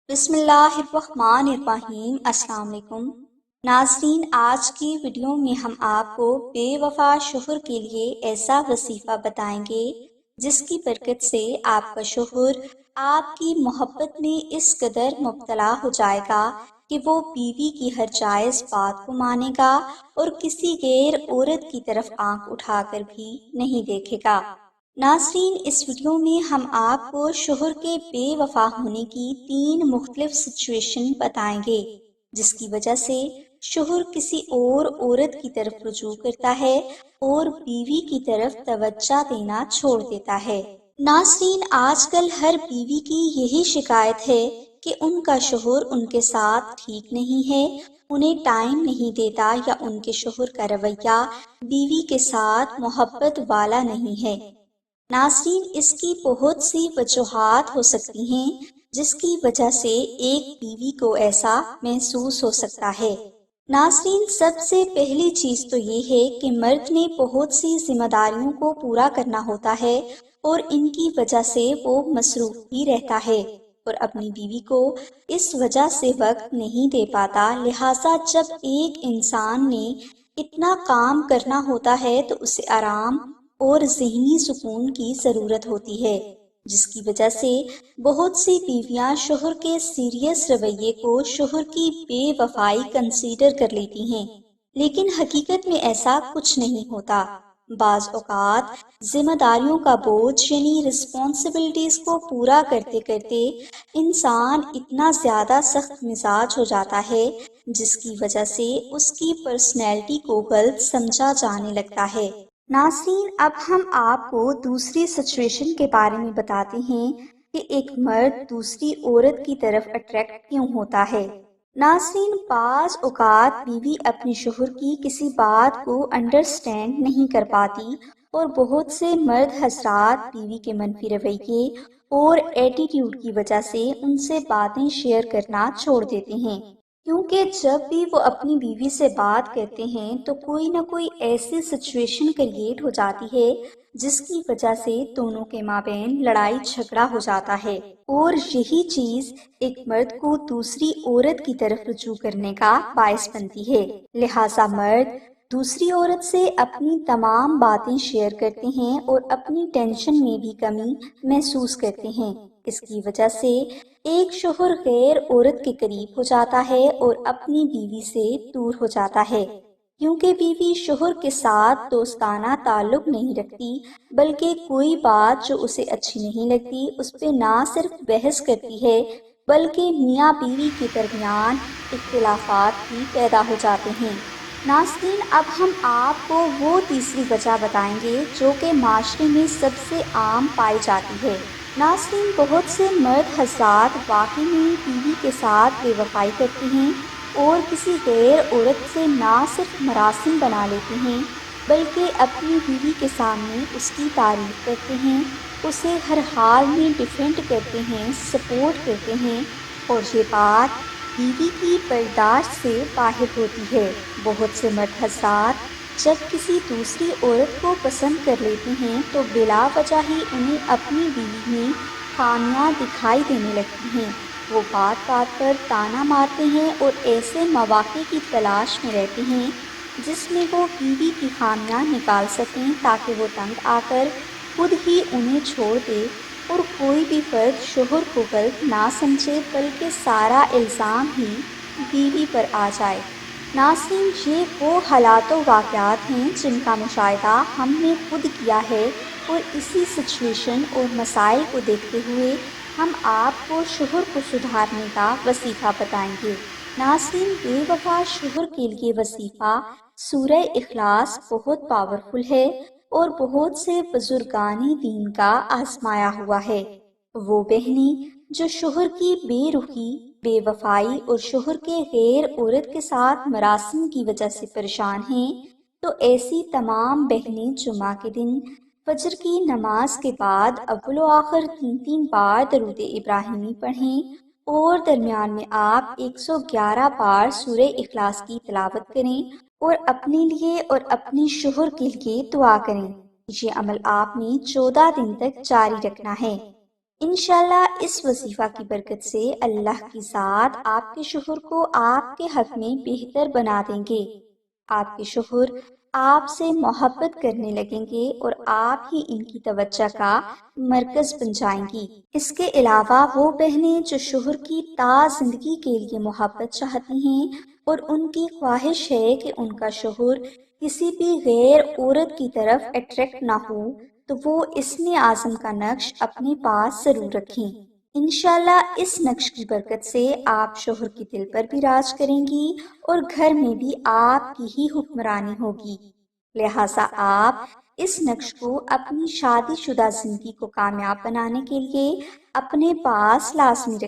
بسم اللہ الرحمن الرحیم۔ السلام علیکم ناظرین، آج کی ویڈیو میں ہم آپ کو بے وفا شوہر کے لیے ایسا وظیفہ بتائیں گے جس کی برکت سے آپ کا شوہر آپ کی محبت میں اس قدر مبتلا ہو جائے گا کہ وہ بیوی کی ہر جائز بات کو مانے گا اور کسی غیر عورت کی طرف آنکھ اٹھا کر بھی نہیں دیکھے گا۔ ناظرین، اس ویڈیو میں ہم آپ کو شوہر کے بے وفا ہونے کی 3 مختلف سچویشن بتائیں گے جس کی وجہ سے شوہر کسی اور عورت کی طرف رجوع کرتا ہے اور بیوی کی طرف توجہ دینا چھوڑ دیتا ہے۔ ناظرین، آج کل ہر بیوی کی یہی شکایت ہے کہ ان کا شوہر ان کے ساتھ ٹھیک نہیں ہے، انہیں ٹائم نہیں دیتا یا ان کے شوہر کا رویہ بیوی کے ساتھ محبت والا نہیں ہے۔ ناظرین، اس کی بہت سی وجوہات ہو سکتی ہیں جس کی وجہ سے ایک بیوی کو ایسا محسوس ہو سکتا ہے۔ ناظرین، سب سے پہلی چیز تو یہ ہے کہ مرد نے بہت سی ذمہ داریوں کو پورا کرنا ہوتا ہے اور ان کی وجہ سے وہ مصروف بھی رہتا ہے اور اپنی بیوی کو اس وجہ سے وقت نہیں دے پاتا۔ لہٰذا جب ایک انسان نے اتنا کام کرنا ہوتا ہے تو اسے آرام اور ذہنی سکون کی ضرورت ہوتی ہے، جس کی وجہ سے بہت سی بیویاں شوہر کے سیریس رویے کو شوہر کی بے وفائی کنسیڈر کر لیتی ہیں، لیکن حقیقت میں ایسا کچھ نہیں ہوتا۔ بعض اوقات ذمہ داریوں کا بوجھ یعنی رسپانسبلٹیز کو پورا کرتے کرتے انسان اتنا زیادہ سخت مزاج ہو جاتا ہے جس کی وجہ سے اس کی پرسنالٹی کو غلط سمجھا جانے لگتا ہے۔ ناظرین، اب ہم آپ کو دوسری سچویشن کے بارے میں بتاتے ہیں کہ ایک مرد دوسری عورت کی طرف اٹریکٹ کیوں ہوتا ہے۔ ناظرین، بعض اوقات بیوی اپنے شوہر کی کسی بات کو انڈرسٹینڈ نہیں کر پاتی اور بہت سے مرد حضرات بیوی کے منفی رویے اور ایٹیٹیوڈ کی وجہ سے ان سے باتیں شیئر کرنا چھوڑ دیتے ہیں، کیونکہ جب بھی وہ اپنی بیوی سے بات کرتے ہیں تو کوئی نہ کوئی ایسی سچویشن کریٹ ہو جاتی ہے جس کی وجہ سے دونوں کے مابین لڑائی جھگڑا ہو جاتا ہے، اور یہی چیز ایک مرد کو دوسری عورت کی طرف رجوع کرنے کا باعث بنتی ہے۔ لہٰذا مرد دوسری عورت سے اپنی تمام باتیں شیئر کرتے ہیں اور اپنی ٹینشن میں بھی کمی محسوس کرتے ہیں۔ اس کی وجہ سے ایک شوہر غیر عورت کے قریب ہو جاتا ہے اور اپنی بیوی سے دور ہو جاتا ہے، کیونکہ بیوی شوہر کے ساتھ دوستانہ تعلق نہیں رکھتی بلکہ کوئی بات جو اسے اچھی نہیں لگتی اس پہ نہ صرف بحث کرتی ہے بلکہ میاں بیوی کے درمیان اختلافات بھی پیدا ہو جاتے ہیں۔ ناظرین، اب ہم آپ کو وہ تیسری وجہ بتائیں گے جو کہ معاشرے میں سب سے عام پائی جاتی ہے۔ ناظرین، بہت سے مرد حضرات واقعی میں بیوی کے ساتھ بے وفائی کرتے ہیں اور کسی غیر عورت سے نہ صرف مراسم بنا لیتے ہیں بلکہ اپنی بیوی کے سامنے اس کی تعریف کرتے ہیں، اسے ہر حال میں ڈیفینڈ کرتے ہیں، سپورٹ کرتے ہیں، اور یہ بات بیوی کی برداشت سے باہر ہوتی ہے۔ بہت سے مرد حضرات جب کسی دوسری عورت کو پسند کر لیتے ہیں تو بلا وجہ ہی انہیں اپنی بیوی میں خامیاں دکھائی دینے لگتی ہیں۔ وہ بات بات پر طعنہ مارتے ہیں اور ایسے مواقع کی تلاش میں رہتے ہیں جس میں وہ بیوی کی خامیاں نکال سکیں تاکہ وہ تنگ آ کر خود ہی انہیں چھوڑ دے اور کوئی بھی فرد شوہر کو غلط نہ سمجھے بلکہ سارا الزام ہی بیوی پر آ جائے۔ ناظرین، یہ وہ حالات و واقعات ہیں جن کا مشاہدہ ہم نے خود کیا ہے اور اسی سچویشن اور مسائل کو دیکھتے ہوئے ہم آپ کو شوہر کو سدھارنے کا وظیفہ بتائیں گے۔ ناظرین، بے وفا شوہر کے لیے وظیفہ سورہ اخلاص بہت پاورفل ہے اور بہت سے بزرگان دین کا آزمایا ہوا ہے۔ وہ بہنیں جو شوہر کی بے رخی، بے وفائی اور شوہر کے غیر عورت کے ساتھ مراسم کی وجہ سے پریشان ہیں، تو ایسی تمام بہنیں جمعہ کے دن فجر کی نماز کے بعد اول و آخر 3 بار درود ابراہیمی پڑھیں اور درمیان میں آپ 111 بار سورہ اخلاص کی تلاوت کریں اور اپنے لیے اور اپنے شوہر کے لیے دعا کریں۔ یہ عمل آپ نے 14 دن تک جاری رکھنا ہے۔ انشاءاللہ اس وظیفہ کی برکت سے اللہ کی ذات آپ کے شوہر کو آپ کے حق میں بہتر بنا دیں گے۔ آپ کے شوہر آپ سے محبت کرنے لگیں گے اور آپ ہی ان کی توجہ کا مرکز بن جائیں گی۔ اس کے علاوہ وہ بہنیں جو شوہر کی تا زندگی کے لیے محبت چاہتی ہیں اور ان کی خواہش ہے کہ ان کا شوہر کسی بھی غیر عورت کی طرف اٹریکٹ نہ ہو، تو وہ اسم اعظم کا نقش اپنے پاس ضرور رکھیں۔ انشاءاللہ اس نقش کی برکت سے آپ شوہر کے دل پر بھی راج کریں گی اور گھر میں بھی آپ کی ہی حکمرانی ہوگی۔ لہٰذا آپ اس نقش کو اپنی شادی شدہ زندگی کو کامیاب بنانے کے لیے اپنے پاس لازمی رکھیں۔